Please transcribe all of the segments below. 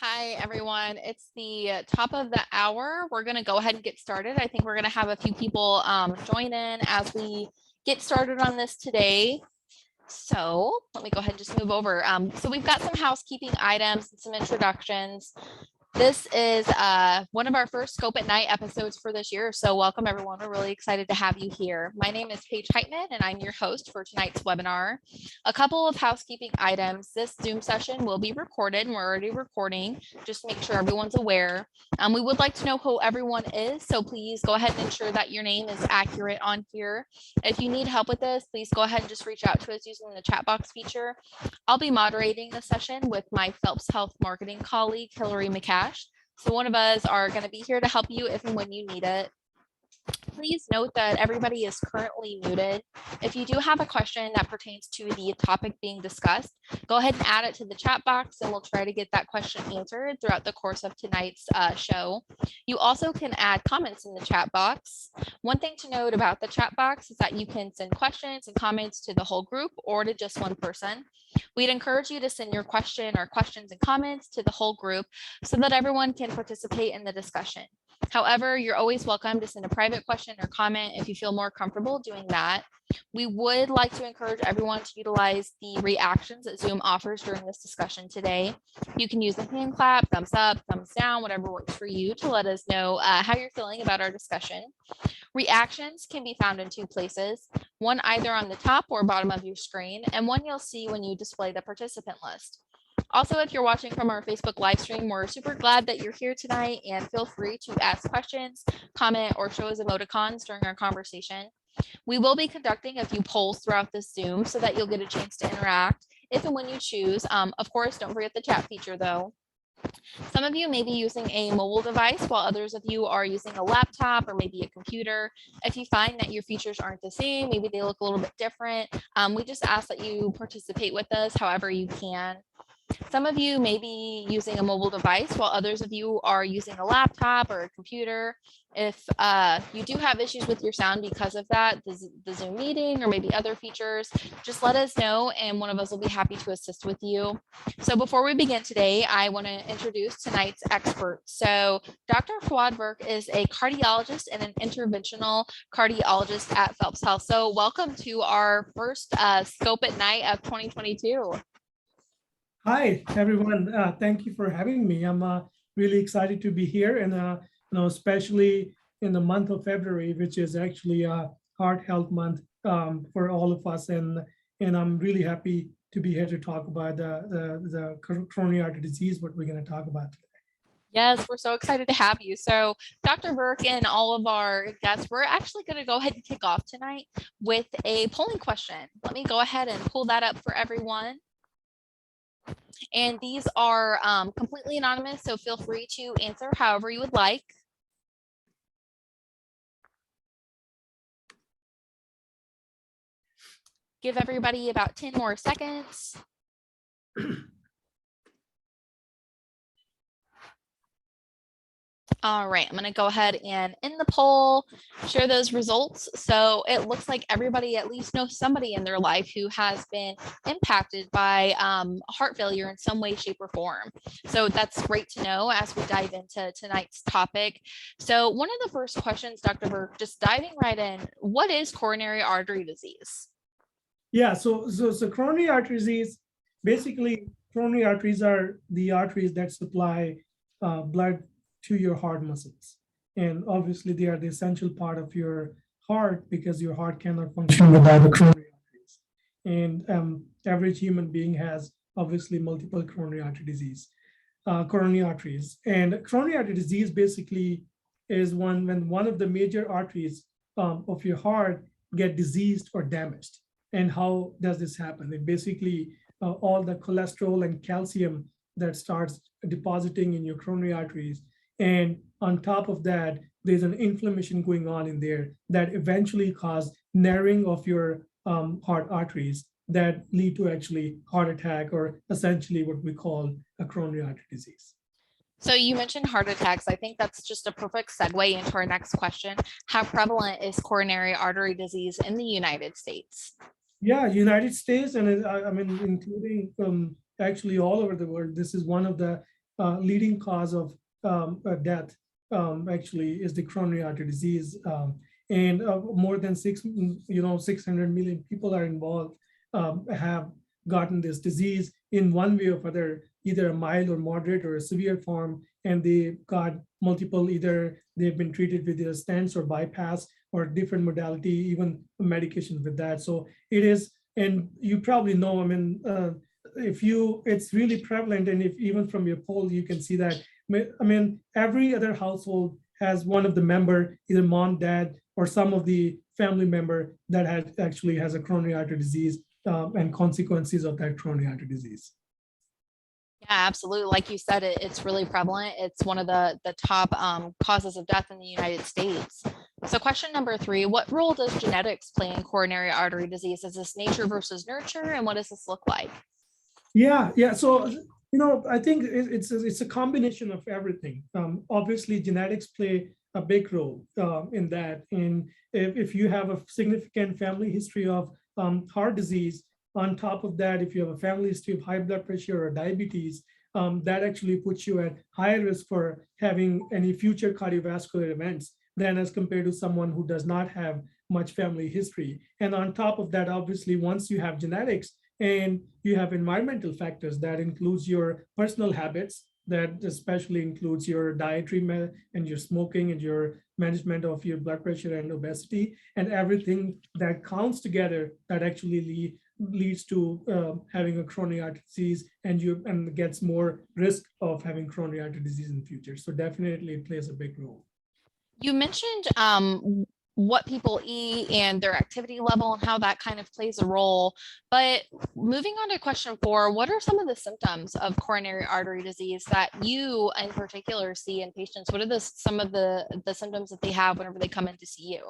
Hi, everyone. It's the top of the hour. We're going to go ahead and get started. I think we're going to have a few people join in as we get started on this today. So let me go ahead and just move over. So we've got some housekeeping items and some introductions. This is one of our first Scope at Night episodes for this year. So welcome everyone. We're really excited to have you here. My name is Paige Heitman and I'm your host for tonight's webinar. A couple of housekeeping items. This Zoom session will be recorded and we're already recording, just to make sure everyone's aware. We would like to know who everyone is. So please go ahead and ensure that your name is accurate on here. If you need help with this, please go ahead and just reach out to us using the chat box feature. I'll be moderating the session with my Phelps Health marketing colleague, Hillary McCash. So one of us are going to be here to help you if and when you need it. Please note that everybody is currently muted. If you do have a question that pertains to the topic being discussed, go ahead and add it to the chat box and we'll try to get that question answered throughout the course of tonight's show. You also can add comments in the chat box. One thing to note about the chat box is that you can send questions and comments to the whole group or to just one person. We'd encourage you to send your question or questions and comments to the whole group so that everyone can participate in the discussion. However, you're always welcome to send a private question or comment if you feel more comfortable doing that. We would like to encourage everyone to utilize the reactions that Zoom offers during this discussion today. You can use the hand clap, thumbs up, thumbs down, whatever works for you to let us know how you're feeling about our discussion. Reactions can be found in two places, one either on the top or bottom of your screen, and one you'll see when you display the participant list. Also, if you're watching from our Facebook live stream, we're super glad that you're here tonight and feel free to ask questions, comment, or show us emoticons during our conversation. We will be conducting a few polls throughout this Zoom so that you'll get a chance to interact if and when you choose. Of course, don't forget the chat feature though. Some of you may be using a mobile device while others of you are using a laptop or maybe a computer. If you find that your features aren't the same, maybe they look a little bit different, we just ask that you participate with us however you can. Some of you may be using a mobile device while others of you are using a laptop or a computer. If you do have issues with your sound because of that, the Zoom meeting or maybe other features, just let us know and one of us will be happy to assist with you. So before we begin today, I want to introduce tonight's expert. So Dr. Fawad Virk is a cardiologist and an interventional cardiologist at Phelps Health. So welcome to our first Scope at Night of 2022. Hi, everyone. Thank you for having me. I'm really excited to be here, and especially in the month of February, which is actually Heart Health Month for all of us. And I'm really happy to be here to talk about the coronary artery disease, what we're going to talk about today. Yes, we're so excited to have you. So Dr. Virk and all of our guests, we're actually going to go ahead and kick off tonight with a polling question. Let me go ahead and pull that up for everyone. And these are completely anonymous, so feel free to answer however you would like. Give everybody about 10 more seconds. All right, I'm going to go ahead and in the poll, share those results. So it looks like everybody at least knows somebody in their life who has been impacted by heart failure in some way, shape, or form. So that's great to know as we dive into tonight's topic. So one of the first questions, Dr. Virk, just diving right in, what is coronary artery disease? Yeah, so coronary artery disease, basically coronary arteries are the arteries that supply blood to your heart muscles. And obviously they are the essential part of your heart because your heart cannot function without the coronary arteries. And average human being has obviously multiple coronary artery disease, coronary arteries. And coronary artery disease basically is when one of the major arteries of your heart get diseased or damaged. And how does this happen? It basically all the cholesterol and calcium that starts depositing in your coronary arteries. And on top of that, there's an inflammation going on in there that eventually cause narrowing of your heart arteries that lead to actually heart attack or essentially what we call a coronary artery disease. So you mentioned heart attacks. I think that's just a perfect segue into our next question. How prevalent is coronary artery disease in the United States? Yeah, United States, and I mean, including actually all over the world. This is one of the leading cause of death actually is the coronary artery disease. And more than 600 million people are involved, have gotten this disease in one way or other, either a mild or moderate or a severe form, and they got multiple, either they've been treated with either stents or bypass or different modality, even medication with that. So it is, and you probably know, I mean, it's really prevalent, and if even from your poll, you can see that, I mean, every other household has one of the member, either mom, dad, or some of the family member that actually has a coronary artery disease, and consequences of that coronary artery disease. Yeah, absolutely. Like you said, it's really prevalent. It's one of the top causes of death in the United States. So question number 3, what role does genetics play in coronary artery disease? Is this nature versus nurture? And what does this look like? Yeah. So, I think it's a combination of everything. Obviously, genetics play a big role in that. And if you have a significant family history of heart disease, on top of that, if you have a family history of high blood pressure or diabetes, that actually puts you at higher risk for having any future cardiovascular events than as compared to someone who does not have much family history. And on top of that, obviously, once you have genetics and you have environmental factors, that includes your personal habits, that especially includes your dietary and your smoking and your management of your blood pressure and obesity, and everything that counts together, that actually leads to having a coronary artery disease, and gets more risk of having coronary artery disease in the future. So definitely it plays a big role. You mentioned what people eat and their activity level and how that kind of plays a role. But moving on to question 4, what are some of the symptoms of coronary artery disease that you in particular see in patients? What are some of the symptoms that they have whenever they come in to see you?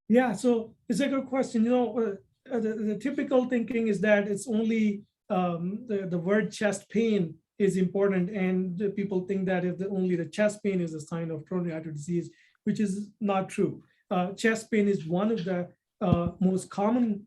Yeah, so it's a good question. The typical thinking is that it's only the word chest pain is important, and people think that if only the chest pain is a sign of coronary artery disease, which is not true. Chest pain is one of the most common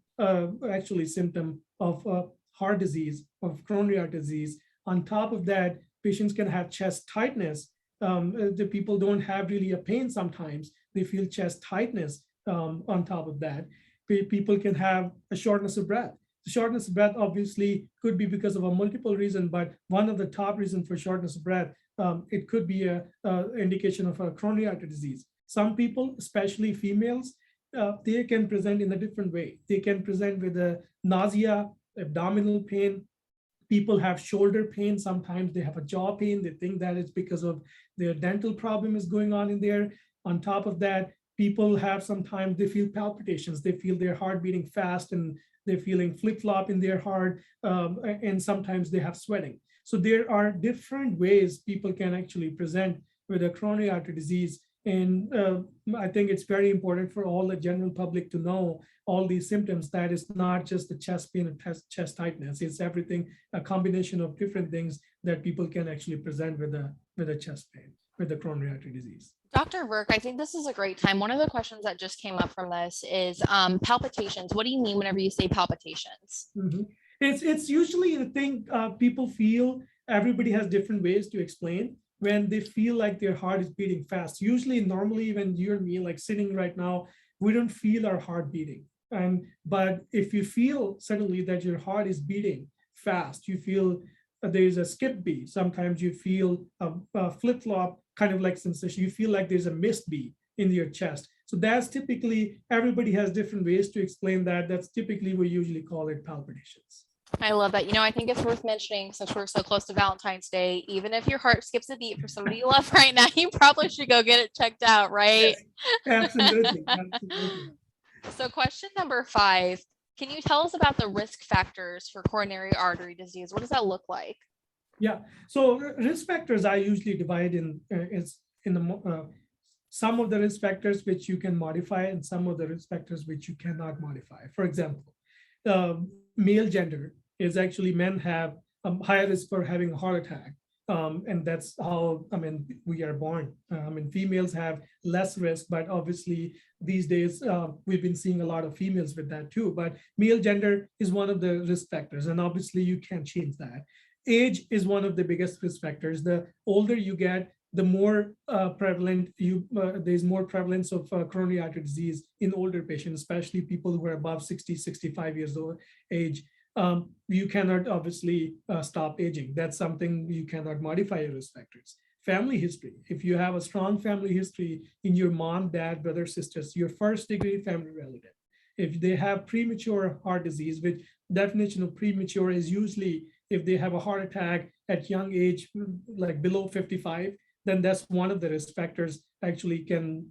actually symptom of heart disease, of coronary artery disease. On top of that, patients can have chest tightness. The people don't have really a pain sometimes. They feel chest tightness on top of that. People can have a shortness of breath. The shortness of breath obviously could be because of a multiple reason, but one of the top reasons for shortness of breath, it could be a indication of a coronary artery disease. Some people, especially females, they can present in a different way. They can present with a nausea, abdominal pain. People have shoulder pain. Sometimes they have a jaw pain. They think that it's because of their dental problem is going on in there. On top of that, people have sometimes they feel palpitations. They feel their heart beating fast, and they're feeling flip-flop in their heart. And sometimes they have sweating. So there are different ways people can actually present with a coronary artery disease. And I think it's very important for all the general public to know all these symptoms, that it's not just the chest pain and chest tightness. It's everything, a combination of different things that people can actually present with a chest pain, with the coronary artery disease. Dr. Virk, I think this is a great time. One of the questions that just came up from this is palpitations. What do you mean whenever you say palpitations? Mm-hmm. It's usually the thing people feel. Everybody has different ways to explain when they feel like their heart is beating fast. Usually, normally, when you and me like sitting right now, we don't feel our heart beating. But if you feel suddenly that your heart is beating fast, you feel there's a skip beat. Sometimes you feel a flip-flop kind of like sensation. You feel like there's a missed beat in your chest. So that's typically, everybody has different ways to explain that. That's typically, we usually call it palpitations. I love that. I think it's worth mentioning, since we're so close to Valentine's Day, even if your heart skips a beat for somebody you love right now, you probably should go get it checked out, right? Yes, absolutely. Absolutely. So question number 5, can you tell us about the risk factors for coronary artery disease? What does that look like? Yeah, so risk factors I usually divide in some of the risk factors which you can modify, and some of the risk factors which you cannot modify. For example, male gender is actually, men have higher risk for having a heart attack. And that's how, we are born. Females have less risk, but obviously these days we've been seeing a lot of females with that too. But male gender is one of the risk factors, and obviously you can't change that. age is one of the biggest risk factors. The older you get, the more prevalent there's more prevalence of coronary artery disease in older patients, especially people who are above 60, 65 years old age. You cannot obviously stop aging. That's something you cannot modify your risk factors. Family history. If you have a strong family history in your mom, dad, brother, sisters, your first degree family relative, if they have premature heart disease, which definition of premature is usually if they have a heart attack at young age, like below 55, then that's one of the risk factors actually can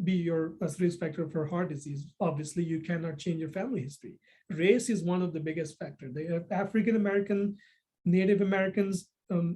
be your risk factor for heart disease. Obviously, you cannot change your family history. Race is one of the biggest factors. The African American, Native Americans,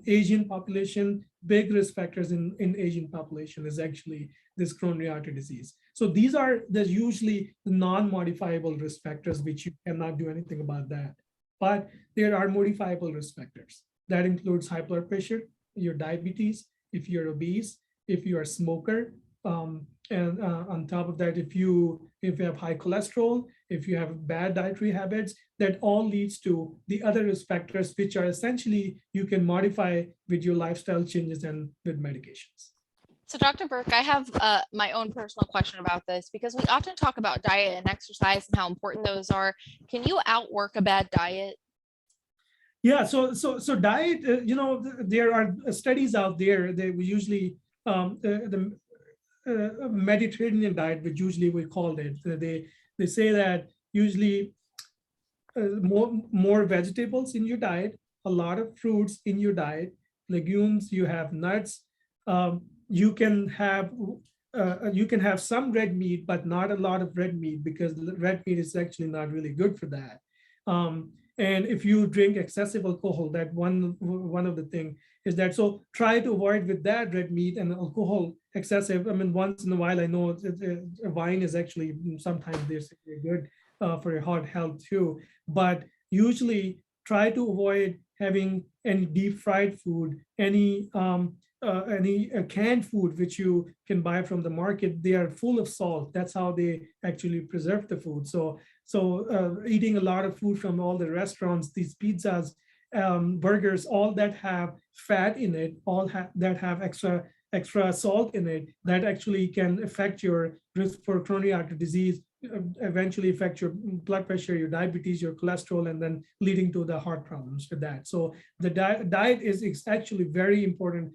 Asian population, big risk factors in Asian population is actually this coronary artery disease. So these are usually the non-modifiable risk factors, which you cannot do anything about that. But there are modifiable risk factors. That includes high blood pressure, your diabetes, if you're obese, if you're a smoker, and on top of that, if you have high cholesterol, if you have bad dietary habits, that all leads to the other risk factors, which are essentially you can modify with your lifestyle changes and with medications. So Dr. Virk, I have my own personal question about this because we often talk about diet and exercise and how important those are. Can you outwork a bad diet? Yeah, so diet, there are studies out there that we usually, the Mediterranean diet, which usually we call it, they say that usually more vegetables in your diet, a lot of fruits in your diet, legumes, you have nuts, you can have some red meat, but not a lot of red meat because the red meat is actually not really good for that. And if you drink excessive alcohol, that one of the thing is that, so try to avoid with that red meat and alcohol excessive. I mean, once in a while, I know wine is actually sometimes they're good for your heart health too, but usually try to avoid having any deep fried food, any canned food which you can buy from the market. They are full of salt. That's how they actually preserve the food. So eating a lot of food from all the restaurants, these pizzas, burgers, all that have fat in it, that have extra salt in it, that actually can affect your risk for coronary artery disease, eventually affect your blood pressure, your diabetes, your cholesterol, and then leading to the heart problems with that. So the diet is actually very important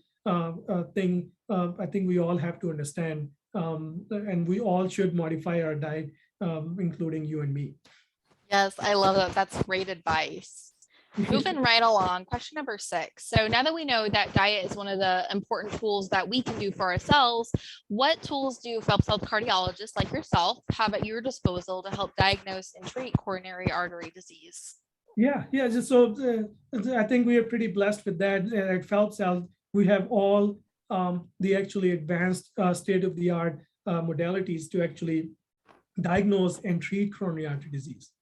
thing. I think we all have to understand, and we all should modify our diet, including you and me. Yes, I love that. That's great advice. Moving right along, question number 6. So now that we know that diet is one of the important tools that we can do for ourselves, what tools do Phelps Health cardiologists like yourself have at your disposal to help diagnose and treat coronary artery disease? Yeah. So I think we are pretty blessed with that. At Phelps Health, we have all the actually advanced state-of-the-art modalities to actually diagnose and treat coronary artery disease.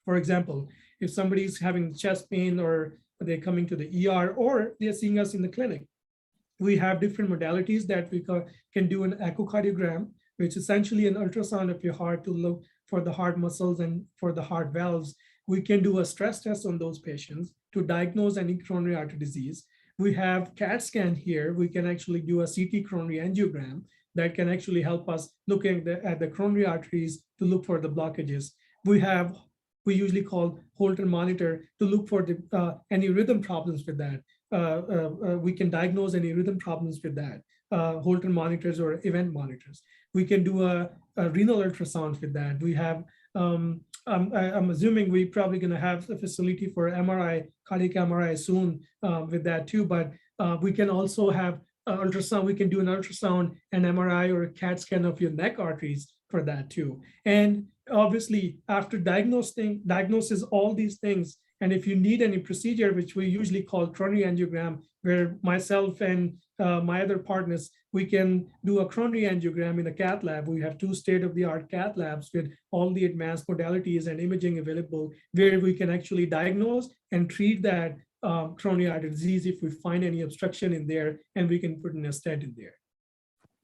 For example, if somebody's having chest pain or they're coming to the ER or they're seeing us in the clinic, we have different modalities that we can do an echocardiogram, which is essentially an ultrasound of your heart to look for the heart muscles and for the heart valves. We can do a stress test on those patients to diagnose any coronary artery disease. We have CAT scan here. We can actually do a CT coronary angiogram that can actually help us looking at the coronary arteries to look for the blockages. We usually call Holter monitor to look for any rhythm problems with that. We can diagnose any rhythm problems with that. Holter monitors or event monitors. We can do a renal ultrasound with that. We have, I'm assuming we're probably going to have a facility for MRI, cardiac MRI soon with that too, but we can also have ultrasound. We can do an ultrasound, an MRI or a CAT scan of your neck arteries for that too. And obviously after diagnosis all these things, and if you need any procedure, which we usually call coronary angiogram, where myself and my other partners, we can do a coronary angiogram in a cath lab. We have 2 state-of-the-art cath labs with all the advanced modalities and imaging available, where we can actually diagnose and treat that coronary artery disease if we find any obstruction in there, and we can put in a stent in there.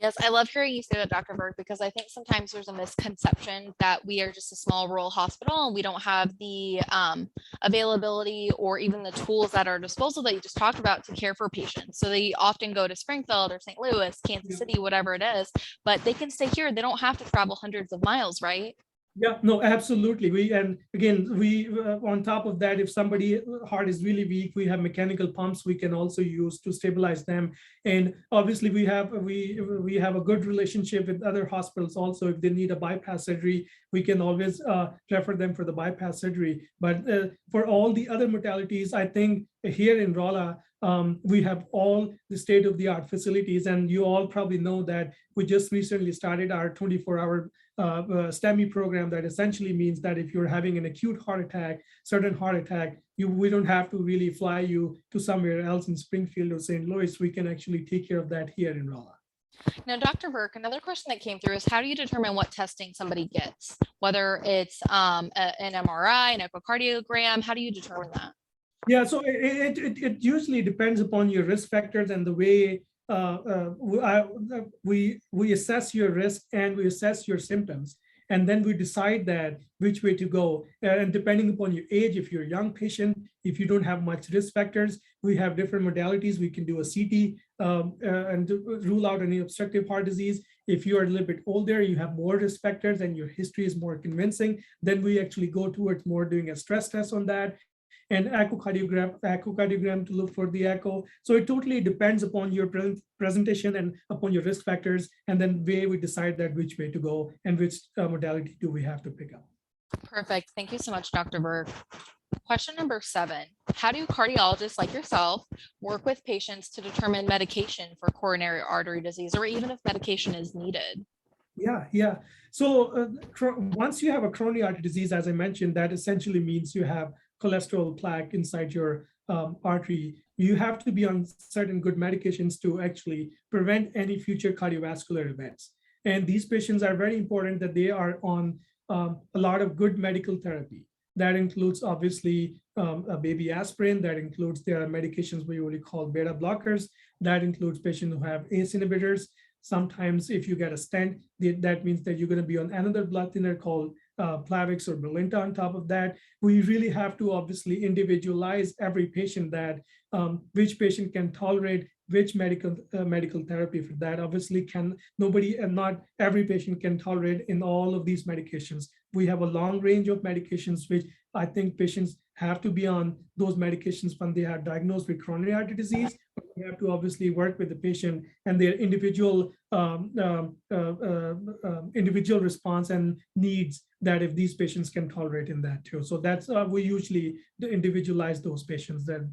Yes, I love hearing you say that, Dr. Virk, because I think sometimes there's a misconception that we are just a small rural hospital and we don't have the availability or even the tools at our disposal that you just talked about to care for patients. So they often go to Springfield or St. Louis, Kansas City, whatever it is, but they can stay here. They don't have to travel hundreds of miles, right? Yeah, no, absolutely. And again, we on top of that, if somebody heart is really weak, we have mechanical pumps we can also use to stabilize them. And obviously, we have a good relationship with other hospitals also. If they need a bypass surgery, we can always refer them for the bypass surgery. But for all the other modalities, I think here in Rolla, we have all the state-of-the-art facilities, and you all probably know that we just recently started our 24-hour STEMI program that essentially means that if you're having an acute heart attack, sudden heart attack, we don't have to really fly you to somewhere else in Springfield or St. Louis. We can actually take care of that here in Rolla. Now, Dr. Virk, another question that came through is how do you determine what testing somebody gets, whether it's an MRI, an echocardiogram? How do you determine that? Yeah, so it usually depends upon your risk factors and the way we assess your risk and we assess your symptoms, and then we decide that which way to go. And depending upon your age, if you're a young patient, if you don't have much risk factors, we have different modalities. We can do a CT and rule out any obstructive heart disease. If you are a little bit older, you have more risk factors and your history is more convincing, then we actually go towards more doing a stress test on that. And echocardiogram to look for the echo. So it totally depends upon your presentation and upon your risk factors, and then we decide that which way to go and which modality do we have to pick up. Perfect. Thank you so much, Dr. Virk. Question number 7. How do cardiologists like yourself work with patients to determine medication for coronary artery disease, or even if medication is needed? Yeah. So once you have a coronary artery disease, as I mentioned, that essentially means you have cholesterol plaque inside your artery. You have to be on certain good medications to actually prevent any future cardiovascular events. And these patients are very important that they are on a lot of good medical therapy. That includes obviously a baby aspirin. That includes there are medications we usually call beta blockers. That includes patients who have ACE inhibitors. Sometimes if you get a stent, that means that you're going to be on another blood thinner called Plavix or Brilinta on top of that. We really have to obviously individualize every patient that which patient can tolerate which medical therapy for that. Obviously nobody and not every patient can tolerate in all of these medications. We have a long range of medications, which I think patients have to be on those medications when they are diagnosed with coronary artery disease. But we have to obviously work with the patient and their individual individual response and needs that if these patients can tolerate in that too. So that's we usually individualize those patients that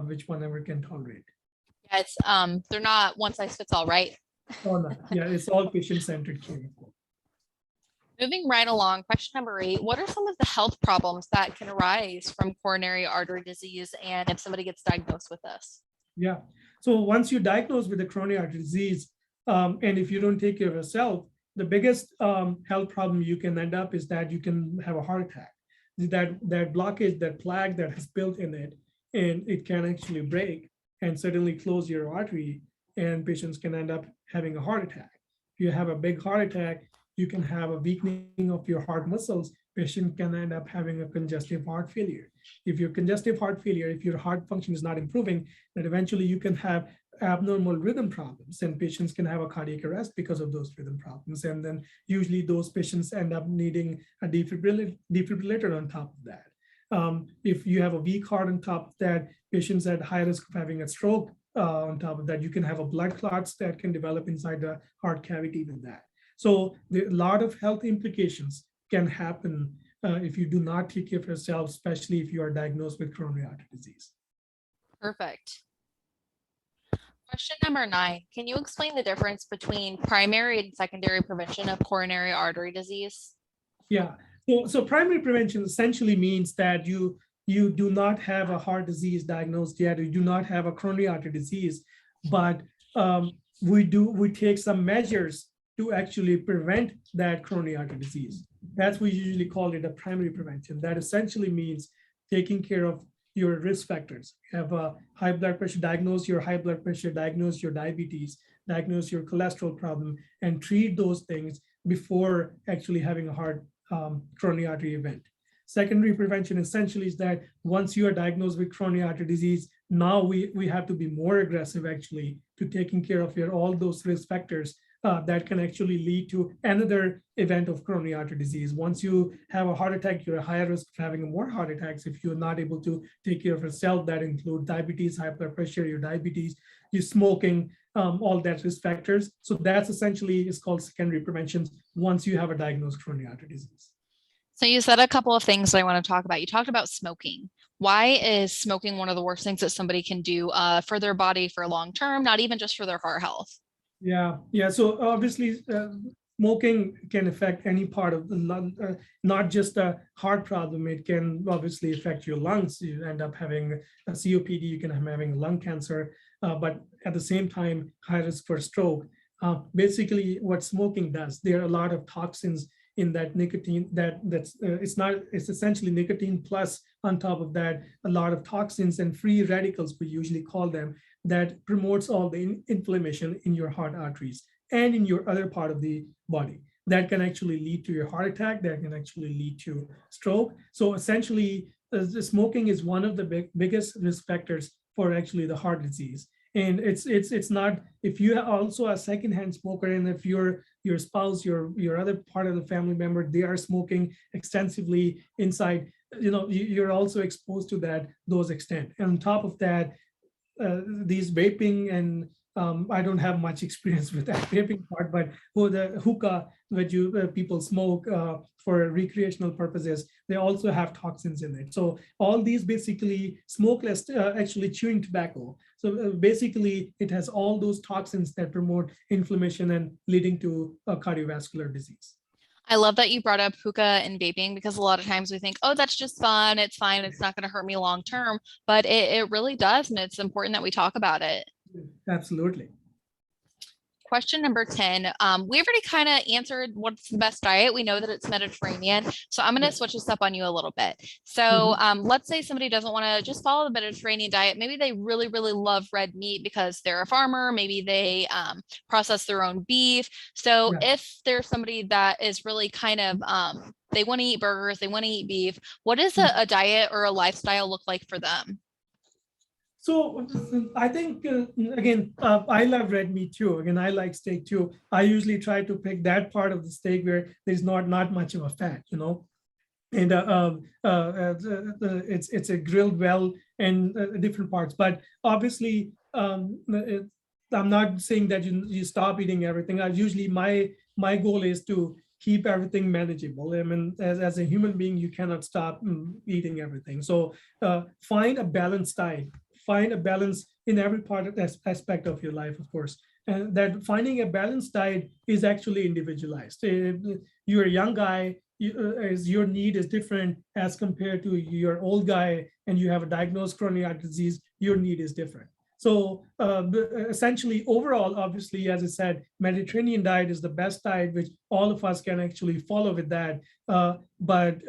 which one ever can tolerate. Yeah, it's they're not one size fits all, right? Oh no, yeah, it's all patient-centered care. Moving right along, question number 8, what are some of the health problems that can arise from coronary artery disease and if somebody gets diagnosed with this? Yeah, so once you're diagnosed with a coronary artery disease, and if you don't take care of yourself, the biggest health problem you can end up is that you can have a heart attack. That blockage, that plaque that has built in it, and it can actually break and suddenly close your artery, and patients can end up having a heart attack. If you have a big heart attack, you can have a weakening of your heart muscles. Patient can end up having a congestive heart failure. If your congestive heart failure, if your heart function is not improving, then eventually you can have abnormal rhythm problems, and patients can have a cardiac arrest because of those rhythm problems. And then usually those patients end up needing a defibrillator on top of that. If you have a weak heart on top of that, patients at high risk of having a stroke on top of that, you can have a blood clots that can develop inside the heart cavity with that. So a lot of health implications can happen if you do not take care of yourself, especially if you are diagnosed with coronary artery disease. Perfect. Question number 9, can you explain the difference between primary and secondary prevention of coronary artery disease? Yeah, so primary prevention essentially means that you do not have a heart disease diagnosed yet, or you do not have a coronary artery disease, but we take some measures to actually prevent that coronary artery disease. That's what we usually call it a primary prevention. That essentially means taking care of your risk factors. You have a high blood pressure, diagnose your high blood pressure, diagnose your diabetes, diagnose your cholesterol problem, and treat those things before actually having a heart coronary artery event. Secondary prevention essentially is that once you are diagnosed with coronary artery disease, now we have to be more aggressive actually to taking care of your all those risk factors that can actually lead to another event of coronary artery disease. Once you have a heart attack, you're at higher risk of having more heart attacks if you're not able to take care of yourself. That include diabetes, high blood pressure, your diabetes, your smoking, all that risk factors. So that's essentially is called secondary prevention once you have a diagnosed coronary artery disease. So you said a couple of things that I want to talk about. You talked about smoking. Why is smoking one of the worst things that somebody can do for their body for long term, not even just for their heart health? Yeah. So obviously, smoking can affect any part of the lung, not just a heart problem. It can obviously affect your lungs. You end up having a COPD. You can have having lung cancer, but at the same time, high risk for stroke. Basically, what smoking does, there are a lot of toxins in that nicotine it's essentially nicotine plus on top of that a lot of toxins and free radicals, we usually call them, that promotes all the inflammation in your heart arteries and in your other part of the body that can actually lead to your heart attack, that can actually lead to stroke. So essentially the smoking is one of the biggest risk factors for actually the heart disease. And it's not, if you are also a secondhand smoker, and if your spouse, your other part of the family member, they are smoking extensively inside, you're also exposed to those extent. And on top of that, these vaping and I don't have much experience with that vaping part, but the hookah that people smoke for recreational purposes, they also have toxins in it. So all these basically smokeless, actually chewing tobacco. So basically it has all those toxins that promote inflammation and leading to cardiovascular disease. I love that you brought up hookah and vaping, because a lot of times we think, oh, that's just fun. It's fine. It's not going to hurt me long term, but it really does. And it's important that we talk about it. Absolutely. Question number 10. We already kind of answered what's the best diet. We know that it's Mediterranean. So I'm going to switch this up on you a little bit. So let's say somebody doesn't want to just follow the Mediterranean diet. Maybe they really, really love red meat because they're a farmer. Maybe they process their own beef. So if there's somebody that is really kind of, they want to eat burgers, they want to eat beef, what does a diet or a lifestyle look like for them? So I think, again, I love red meat too. Again, I like steak too. I usually try to pick that part of the steak where there's not much of a fat, and it's a grilled well and different parts. But obviously, I'm not saying that you stop eating everything. Usually my goal is to keep everything manageable. I mean, as a human being, you cannot stop eating everything. So find a balanced diet. Find a balance in every part of that aspect of your life, of course. And that finding a balanced diet is actually individualized. You're a young guy, as your need is different as compared to your old guy, and you have a diagnosed coronary artery disease, your need is different. So essentially, overall, obviously, as I said, Mediterranean diet is the best diet, which all of us can actually follow with that. But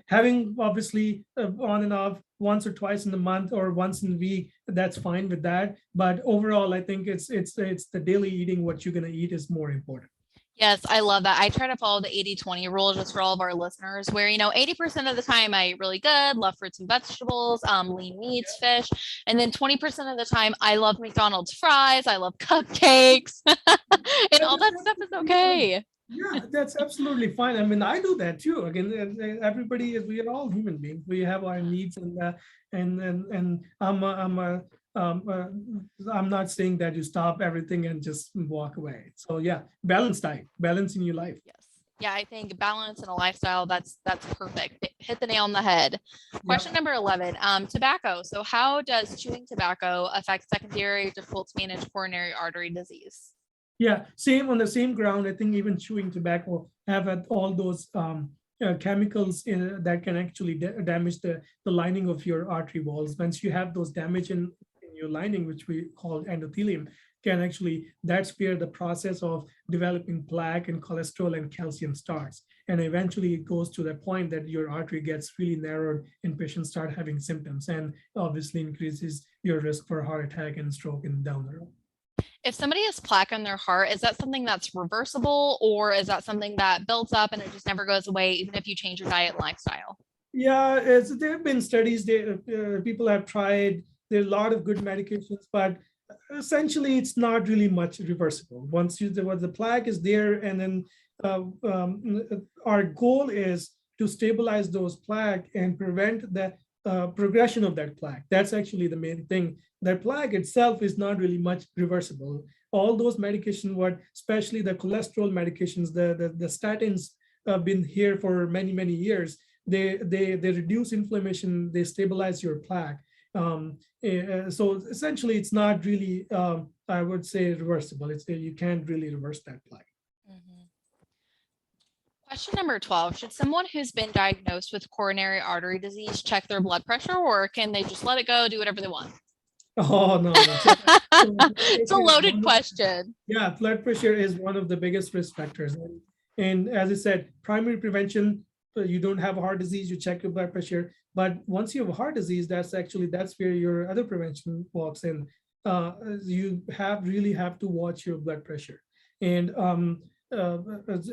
having obviously on and off once or twice in the month or once in a week, that's fine with that. But overall, I think it's the daily eating, what you're going to eat is more important. Yes, I love that. I try to follow the 80-20 rule just for all of our listeners, where 80% of the time I eat really good, love fruits and vegetables, lean meats, fish, and then 20% of the time I love McDonald's fries, I love cupcakes, and all that stuff is okay. Yeah, that's absolutely fine. I mean, I do that too. Again, everybody is, we are all human beings. We have our needs, and I'm not saying that you stop everything and just walk away. So yeah, balanced diet, balance in your life. Yes. Yeah, I think balance and a lifestyle, that's perfect. Hit the nail on the head. Question number 11, tobacco. So how does chewing tobacco affect secondary difficult to manage coronary artery disease? Yeah, same on the same ground. I think even chewing tobacco have all those chemicals that can actually damage the lining of your artery walls. Once you have those damage in your lining, which we call endothelium, can actually, that's where the process of developing plaque and cholesterol and calcium starts. And eventually it goes to the point that your artery gets really narrowed and patients start having symptoms, and obviously increases your risk for heart attack and stroke and down the road. If somebody has plaque on their heart, is that something that's reversible, or is that something that builds up and it just never goes away, even if you change your diet and lifestyle? Yeah, there have been studies. People have tried. There are a lot of good medications, but essentially, it's not really much reversible. Once the plaque is there, and then our goal is to stabilize those plaque and prevent the progression of that plaque. That's actually the main thing. That plaque itself is not really much reversible. All those medications, especially the cholesterol medications, the statins have been here for many years. They reduce inflammation, they stabilize your plaque. So essentially, it's not really, I would say, reversible. You can't really reverse that plaque. Mhm. Question number 12, should someone who's been diagnosed with coronary artery disease check their blood pressure, or can they just let it go, do whatever they want? Oh, no. So It's a loaded question. Yeah, blood pressure is one of the biggest risk factors. And as I said, primary prevention, you don't have a heart disease, you check your blood pressure. But once you have a heart disease, that's where your other prevention walks in. You really have to watch your blood pressure. And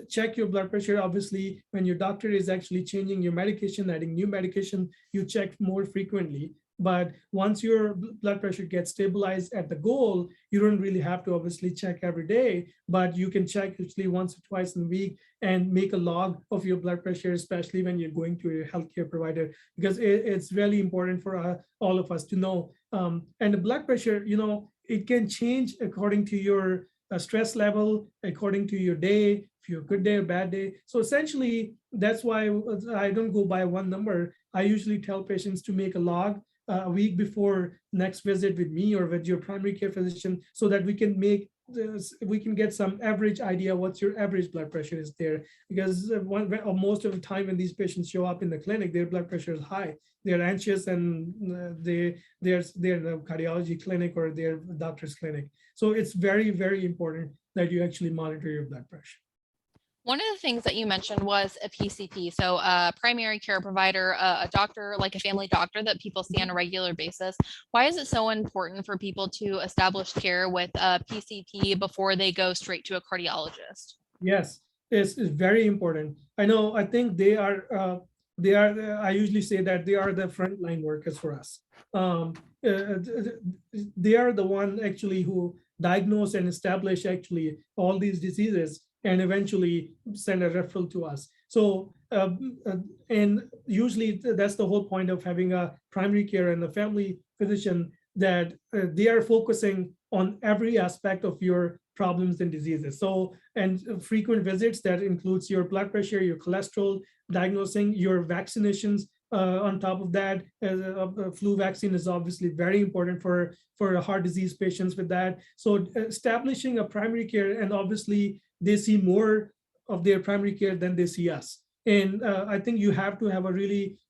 check your blood pressure. Obviously, when your doctor is actually changing your medication, adding new medication, you check more frequently. But once your blood pressure gets stabilized at the goal, you don't really have to obviously check every day, but you can check usually once or twice in a week and make a log of your blood pressure, especially when you're going to your healthcare provider, because it's really important for all of us to know. And the blood pressure, it can change according to your stress level, according to your day, if you're a good day or bad day. So essentially, that's why I don't go by one number. I usually tell patients to make a log a week before next visit with me or with your primary care physician, so that we can get some average idea what's your average blood pressure is there. Because most of the time when these patients show up in the clinic, their blood pressure is high. They're anxious, and they're in a cardiology clinic or their doctor's clinic. So it's very important that you actually monitor your blood pressure. One of the things that you mentioned was a PCP, so a primary care provider, a doctor, like a family doctor that people see on a regular basis. Why is it so important for people to establish care with a PCP before they go straight to a cardiologist? Yes, it's very important. I think I usually say that they are the frontline workers for us. They are the one actually who diagnose and establish actually all these diseases and eventually send a referral to us. So, and usually that's the whole point of having a primary care and a family physician, that they are focusing on every aspect of your problems and diseases. So, and frequent visits that includes your blood pressure, your cholesterol, diagnosing your vaccinations. On top of that, flu vaccine is obviously very important for heart disease patients with that. So establishing a primary care, and obviously they see more of their primary care than they see us. And I think you have to have a really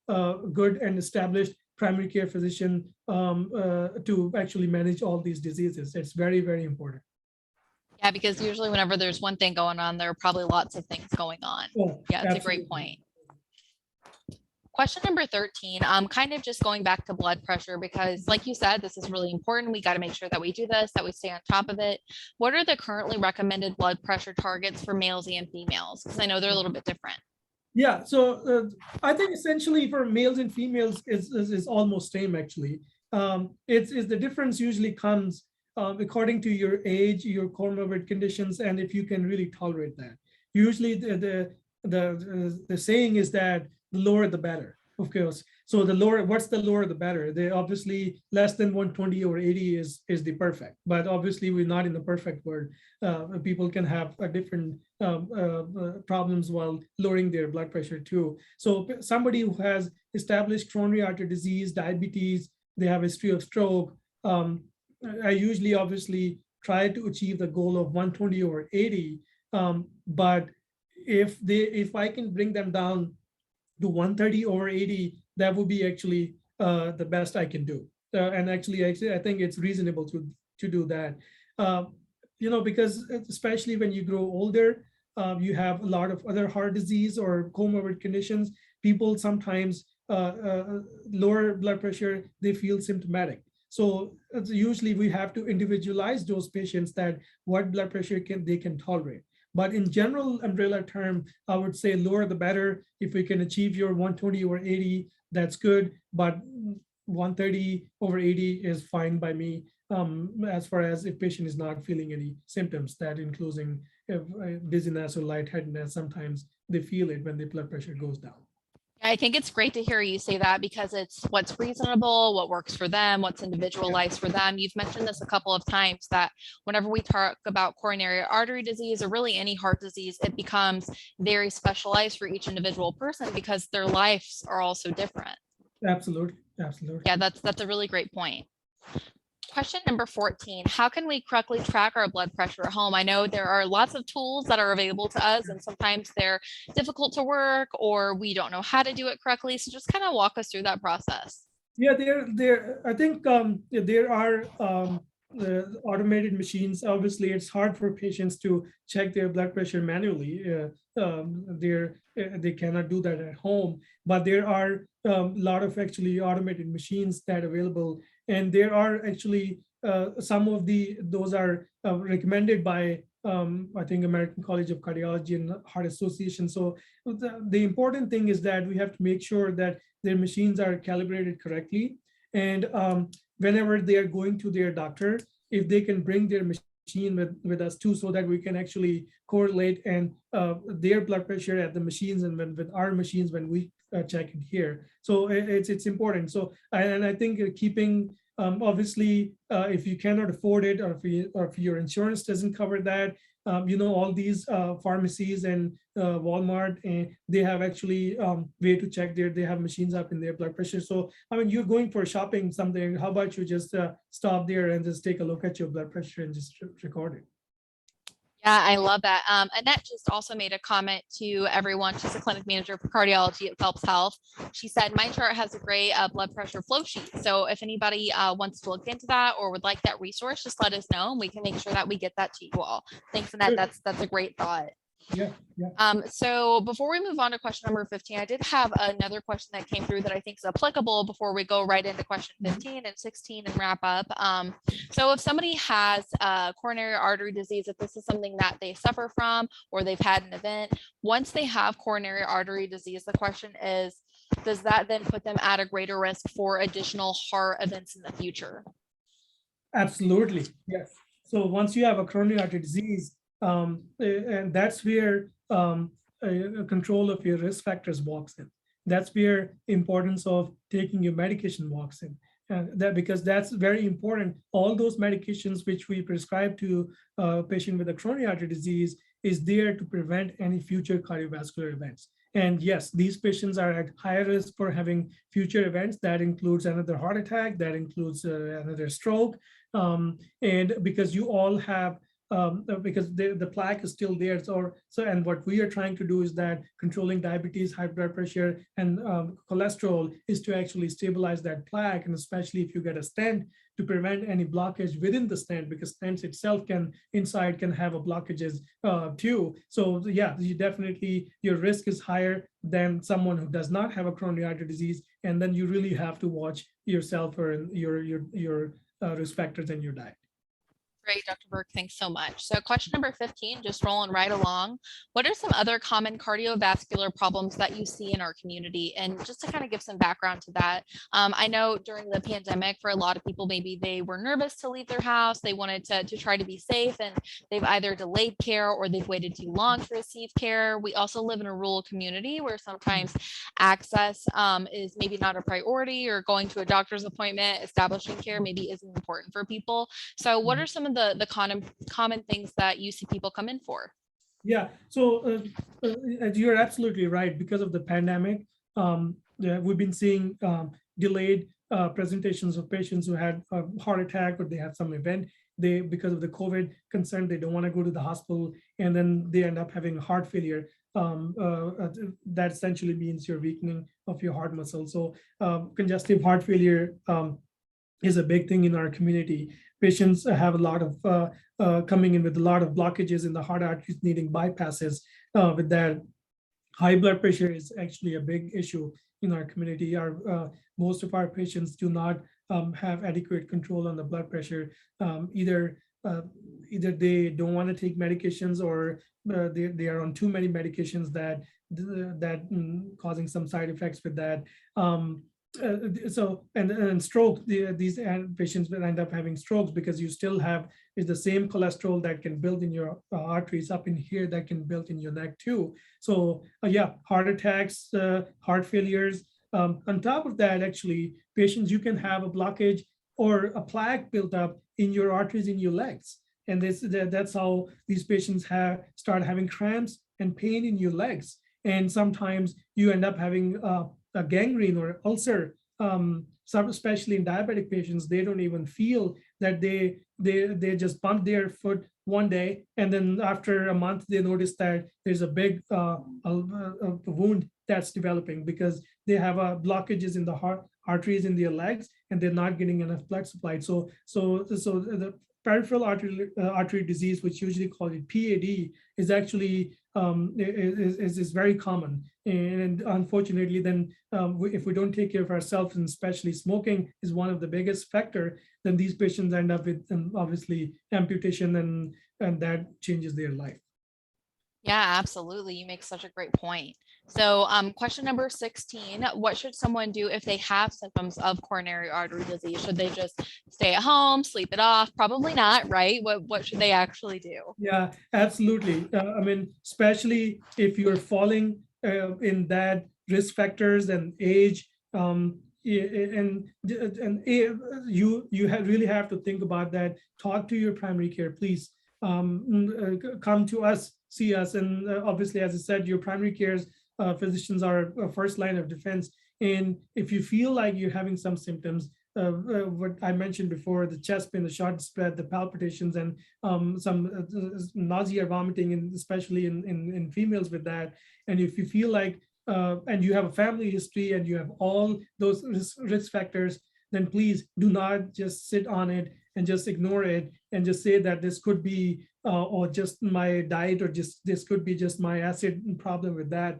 good and established primary care physician to actually manage all these diseases. It's very important. Yeah, because usually whenever there's one thing going on, there are probably lots of things going on. Oh, Yeah, it's absolutely. a great point. Question number 13, kind of just going back to blood pressure, because like you said, this is really important. We got to make sure that we do this, that we stay on top of it. What are the currently recommended blood pressure targets for males and females? Because I know they're a little bit different. Yeah, so I think essentially for males and females is almost same actually. It's the difference usually comes according to your age, your comorbid conditions, and if you can really tolerate that. Usually the saying is that the lower the better, of course. So what's the lower the better? They obviously less than 120 over 80 is the perfect, but obviously we're not in the perfect world. People can have a different problems while lowering their blood pressure too. So somebody who has established coronary artery disease, diabetes, they have a history of stroke. I usually obviously try to achieve the goal of 120 over 80. But if I can bring them down to 130 over 80, that would be actually the best I can do. And actually, I think it's reasonable to do that. Because especially when you grow older, you have a lot of other heart disease or comorbid conditions. People sometimes lower blood pressure, they feel symptomatic. So usually we have to individualize those patients that what blood pressure they can tolerate. But in general umbrella term, I would say lower the better. If we can achieve your 120 over 80, that's good. But 130 over 80 is fine by me, as far as if patient is not feeling any symptoms, that including dizziness or lightheadedness. Sometimes they feel it when the blood pressure goes down. I think it's great to hear you say that because it's what's reasonable, what works for them, what's individualized for them. You've mentioned this a couple of times that whenever we talk about coronary artery disease or really any heart disease, it becomes very specialized for each individual person because their lives are also different. Absolutely, absolutely. Yeah, that's a really great point. Question number 14, how can we correctly track our blood pressure at home? I know there are lots of tools that are available to us and sometimes they're difficult to work or we don't know how to do it correctly. So just kind of walk us through that process. Yeah, I think there are the automated machines. Obviously, it's hard for patients to check their blood pressure manually. They cannot do that at home, but there are a lot of actually automated machines that are available, and there are actually some of those are recommended by I think American College of Cardiology and Heart Association. So the important thing is that we have to make sure that their machines are calibrated correctly. And whenever they are going to their doctor, if they can bring their machine with us too, so that we can actually correlate and their blood pressure at the machines and with our machines when we check it here. So it's important. So, and I think keeping, obviously, if you cannot afford it or if your insurance doesn't cover that, all these pharmacies and Walmart, and they have actually way to check they have machines up in their blood pressure. So, I mean, you're going for shopping something, how about you just stop there and just take a look at your blood pressure and just record it. Yeah, I love that. Annette just also made a comment to everyone. She's a clinic manager for cardiology at Phelps Health. She said, my chart has a great blood pressure flow sheet. So if anybody wants to look into that or would like that resource, just let us know and we can make sure that we get that to you all. Thanks, Annette. Sure. That's a great thought. Yeah, yeah. So before we move on to question number 15, I did have another question that came through that I think is applicable before we go right into question 15 and 16 and wrap up. So if somebody has coronary artery disease, if this is something that they suffer from or they've had an event, once they have coronary artery disease, the question is, does that then put them at a greater risk for additional heart events in the future? Absolutely, yes. So once you have a coronary artery disease, and that's where control of your risk factors walks in. That's where importance of taking your medication walks in. And because that's very important. All those medications which we prescribe to a patient with a coronary artery disease is there to prevent any future cardiovascular events. And yes, these patients are at higher risk for having future events. That includes another heart attack, that includes another stroke. And because you all have because the plaque is still there. And what we are trying to do is that controlling diabetes, high blood pressure, and cholesterol is to actually stabilize that plaque. And especially if you get a stent, to prevent any blockage within the stent, because stents itself can have a blockages too. So yeah, your risk is higher than someone who does not have a coronary artery disease. And then you really have to watch yourself or your risk factors in your diet. Great, Dr. Virk, thanks so much. So question number 15, just rolling right along. What are some other common cardiovascular problems that you see in our community? And just to kind of give some background to that, I know during the pandemic, for a lot of people, maybe they were nervous to leave their house. They wanted to try to be safe, and they've either delayed care or they've waited too long to receive care. We also live in a rural community where sometimes access is maybe not a priority, or going to a doctor's appointment, establishing care maybe isn't important for people. So what are some of the common things that you see people come in for? Yeah, so you're absolutely right. Because of the pandemic, we've been seeing delayed presentations of patients who had a heart attack or they had some event. Because of the COVID concern, they don't want to go to the hospital, and then they end up having heart failure. That essentially means you're weakening of your heart muscle. So congestive heart failure is a big thing in our community. Patients have a lot of coming in with a lot of blockages in the heart arteries, needing bypasses. With that, high blood pressure is actually a big issue in our community. Most of our patients do not have adequate control on the blood pressure. Either they don't want to take medications, or they are on too many medications that causing some side effects with that. And stroke, these patients will end up having strokes because you still have is the same cholesterol that can build in your arteries up in here that can build in your neck too. So yeah, heart attacks, heart failures. On top of that, actually, patients, you can have a blockage or a plaque built up in your arteries in your legs. And that's how these patients start having cramps and pain in your legs. And sometimes you end up having a gangrene or ulcer. Some, especially in diabetic patients, they don't even feel that they just bump their foot one day, and then after a month they notice that there's a big a wound that's developing because they have blockages in the arteries in their legs, and they're not getting enough blood supply. So the peripheral artery disease, which usually called it PAD, is actually is very common. And unfortunately, then if we don't take care of ourselves, and especially smoking is one of the biggest factor, then these patients end up with obviously amputation, and that changes their life. Yeah, absolutely. You make such a great point. So question number 16, what should someone do if they have symptoms of coronary artery disease? Should they just stay at home, sleep it off? Probably not, right? What should they actually do? Yeah, absolutely. I mean, especially if you're falling in that risk factors and age, and you really have to think about that. Talk to your primary care, please. Come to us, see us, and obviously, as I said, your primary care's physicians are a first line of defense. And if you feel like you're having some symptoms, what I mentioned before, the chest pain, the shortness breath, the palpitations, and some nausea, vomiting, and especially in females with that. And if you feel like, and you have a family history and you have all those risk factors, then please do not just sit on it and just ignore it and just say that this could be, or just my diet, or just this could be just my acid problem with that.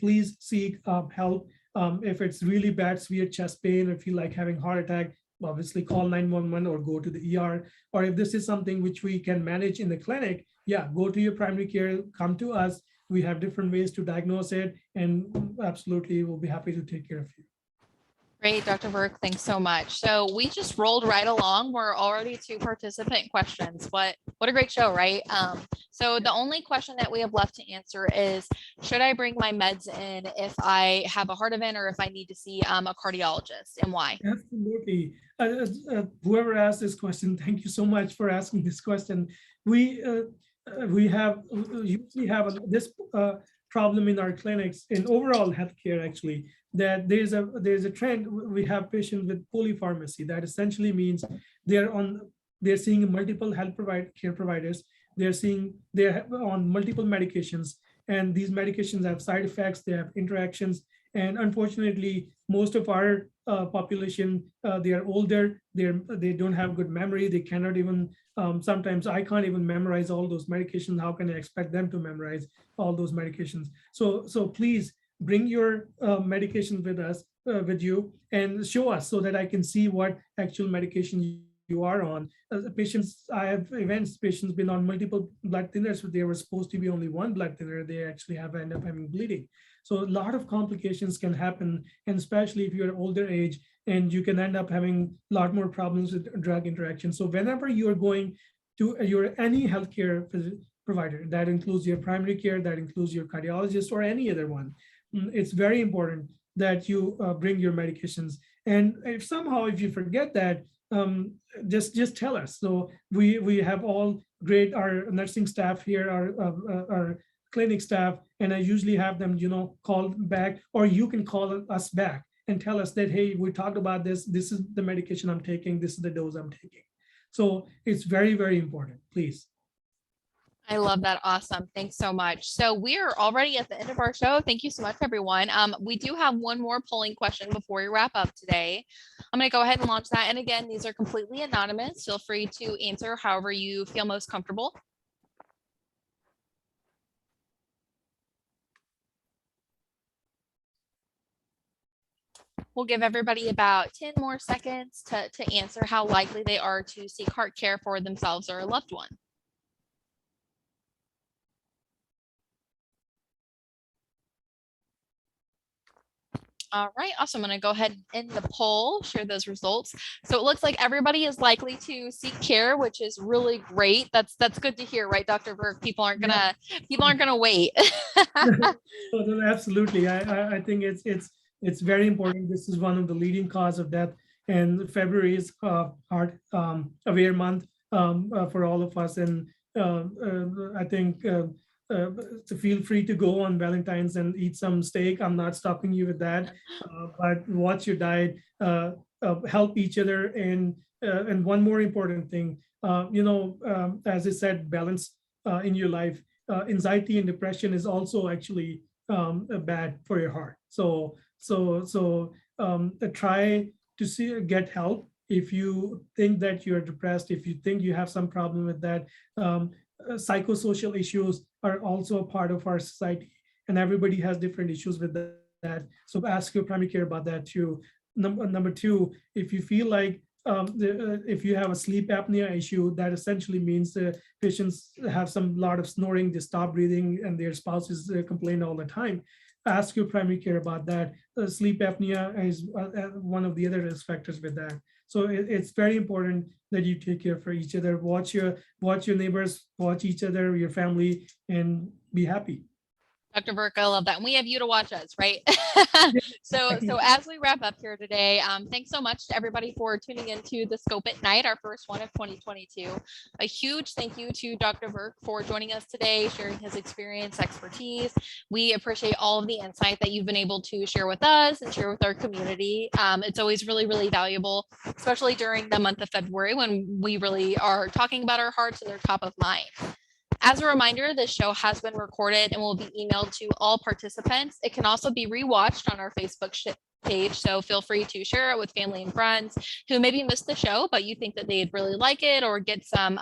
Please seek help. If it's really bad, severe chest pain, or feel like having heart attack, obviously call 911 or go to the ER. Or if this is something which we can manage in the clinic, yeah, go to your primary care, come to us. We have different ways to diagnose it, and absolutely we'll be happy to take care of you. Great, Dr. Virk, thanks so much. So we just rolled right along. We're already 2 participant questions. What a great show, right? So the only question that we have left to answer is, should I bring my meds in if I have a heart event or if I need to see a cardiologist, and why? Absolutely. Whoever asked this question, thank you so much for asking this question. We usually have this problem in our clinics, in overall healthcare, actually, that there's a trend. We have patients with polypharmacy. That essentially means they're seeing multiple care providers. They're on multiple medications, and these medications have side effects. They have interactions, and unfortunately, most of our population, they are older. They don't have good memory. They cannot even. Sometimes I can't even memorize all those medications. How can I expect them to memorize all those medications? So please bring your medications with you, and show us so that I can see what actual medication you are on. Patients, I have events, patients been on multiple blood thinners, but they were supposed to be only one blood thinner. They actually end up having bleeding. So a lot of complications can happen, and especially if you're older age, and you can end up having a lot more problems with drug interactions. So whenever you're going to any healthcare provider, that includes your primary care, that includes your cardiologist, or any other one, it's very important that you bring your medications. And if you forget that, just tell us. So we have all great, our nursing staff here, our clinic staff, and I usually have them, call back, or you can call us back and tell us that, hey, we talked about this. This is the medication I'm taking. This is the dose I'm taking. So it's very, very important. Please. I love that. Awesome. Thanks so much. So we are already at the end of our show. Thank you so much, everyone. We do have one more polling question before we wrap up today. I'm going to go ahead and launch that. And again, these are completely anonymous. Feel free to answer however you feel most comfortable. We'll give everybody about 10 more seconds to answer how likely they are to seek heart care for themselves or a loved one. All right, awesome. I'm going to go ahead and end the poll, share those results. So it looks like everybody is likely to seek care, which is really great. That's good to hear, right, Dr. Virk? People aren't gonna wait. No, absolutely. I think it's very important. This is one of the leading cause of death, and February is Heart Aware Month for all of us. And I think so feel free to go on Valentine's and eat some steak. I'm not stopping you with that, but watch your diet, help each other, and one more important thing, as I said, balance in your life. Anxiety and depression is also actually bad for your heart. So try to get help if you think that you're depressed, if you think you have some problem with that. Psychosocial issues are also a part of our society, and everybody has different issues with that. So ask your primary care about that too. Number two, if you feel like if you have a sleep apnea issue, that essentially means the patients have some lot of snoring, they stop breathing, and their spouses complain all the time. Ask your primary care about that. Sleep apnea is one of the other risk factors with that. So it's very important that you take care for each other. Watch your neighbors, watch each other, your family, and be happy. Dr. Virk, I love that. And we have you to watch us, right? So as we wrap up here today, thanks so much to everybody for tuning into the Scope at Night, our first one of 2022. A huge thank you to Dr. Virk for joining us today, sharing his experience, expertise. We appreciate all of the insight that you've been able to share with us and share with our community. It's always really, really valuable, especially during the month of February when we really are talking about our hearts and they're top of mind. As a reminder, this show has been recorded and will be emailed to all participants. It can also be rewatched on our Facebook page, so feel free to share it with family and friends who maybe missed the show, but you think that they'd really like it or get some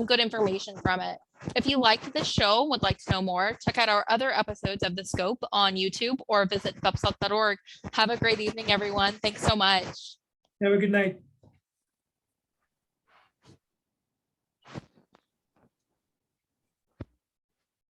good information from it. If you liked this show and would like to know more, check out our other episodes of The Scope on YouTube or visit phelpshealth.org. Have a great evening, everyone. Thanks so much. Have a good night.